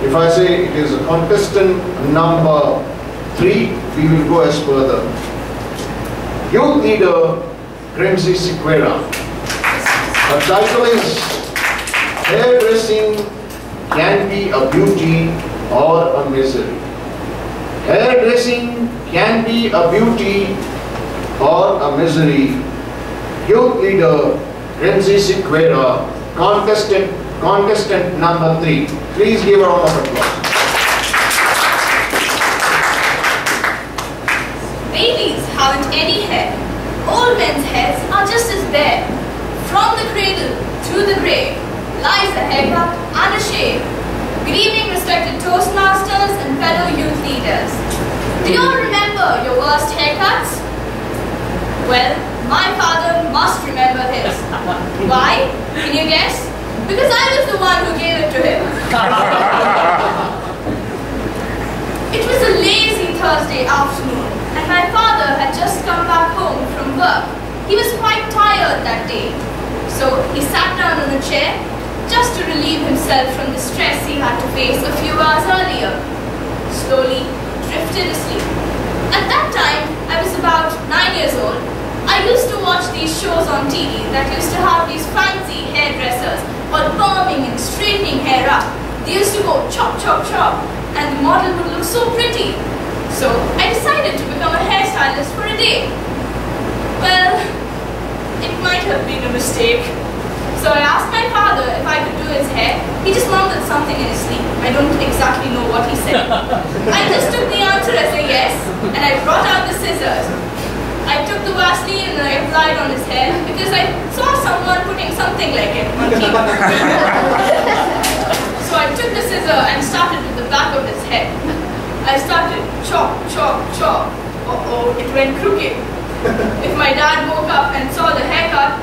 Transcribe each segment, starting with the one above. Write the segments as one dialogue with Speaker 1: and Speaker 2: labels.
Speaker 1: If I say it is a contestant number 3, we will go as further. Youth leader Gremsy Sequeira. The title is Hairdressing Can Be a Beauty or a Misery. Hairdressing can be a beauty or a misery. Youth leader Gremsy Sequeira, contestant number 3. Please give a round of applause.
Speaker 2: Babies haven't any hair. Old men's heads are just as bare. From the cradle to the grave lies a haircut and a shave. Good evening, respected Toastmasters and fellow youth leaders. Do you all remember your worst haircuts? Well, my father must remember his. Why? Can you guess? Because I was the one who gave it to him. It was a lazy Thursday afternoon, and my father had just come back home from work. He was quite tired that day, so he sat down on a chair just to relieve himself from the stress he had to face a few hours earlier. Slowly drifted asleep. At that time, I was about 9 years old. I used to watch these shows on TV that used to have these fancy hairdressers all perming and straightening hair up. They used to go chop, chop, chop, and the model would look so pretty. So I decided to become a hairstylist for a day. Well, it might have been a mistake. So I asked my father if I could do his hair. He just mumbled something in his sleep. I don't exactly know what he said. I just took the answer as a yes, and I brought out the scissors. I took the Vaseline and I applied on his hair because I saw someone putting something like it on TV. So I took the scissor and started with the back of his head. I started chop, chop, chop. Uh-oh, it went crooked. If my dad woke up and saw the haircut,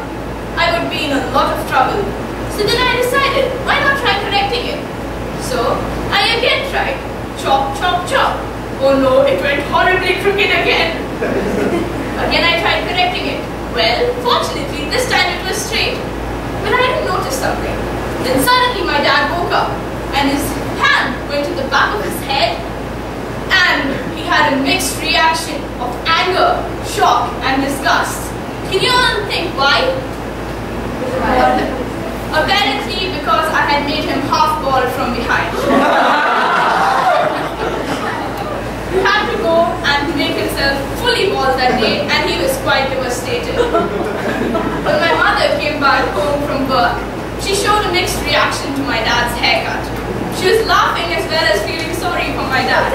Speaker 2: I would be in a lot of trouble. So then I decided, why not try correcting it? So I again tried. Chop, chop, chop. Oh no, it went horribly crooked again. Again I tried correcting it. Well, fortunately, this time it was straight. But I didn't notice something. Then suddenly my dad woke up and his hand went to the back of his head and he had a mixed reaction of anger, shock and disgust. Can you all think why? Apparently because I had made him half bald from behind. He had to go and make himself fully bald that day, and he was quite devastated. When my mother came back home from work, she showed a mixed reaction to my dad's haircut. She was laughing as well as feeling sorry for my dad.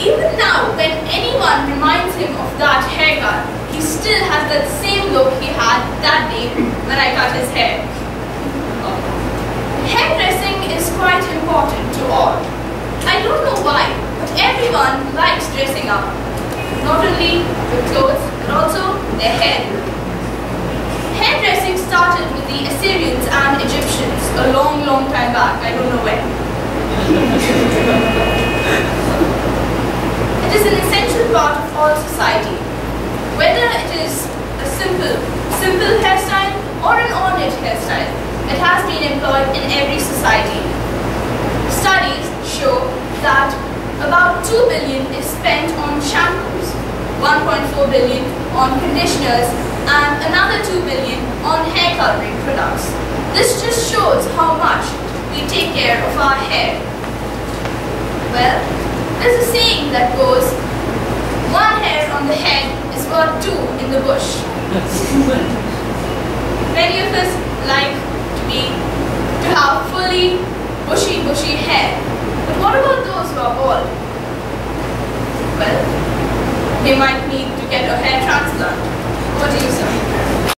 Speaker 2: Even now, when anyone reminds him of that haircut, he still has that same look he had that day when I cut his hair. Hairdressing is quite important to all. I don't know why, but everyone likes dressing up. Not only with clothes, but also their hair. Hairdressing started with the Assyrians and Egyptians a long, long time back. I don't know when. It is an essential part of all society. Whether it is a simple hairstyle or an ornate hairstyle, it has been employed in every society. Studies show that about 2 billion is spent on shampoos, 1.4 billion on conditioners, and another 2 billion on hair coloring products. This just shows how much we take care of our hair. Well, there's a saying that goes, one hair on the head is worth 2 in the bush. Many of us like to have fully bushy hair. But what about those who are bald? Well, they might need to get a hair transplant. What do you say?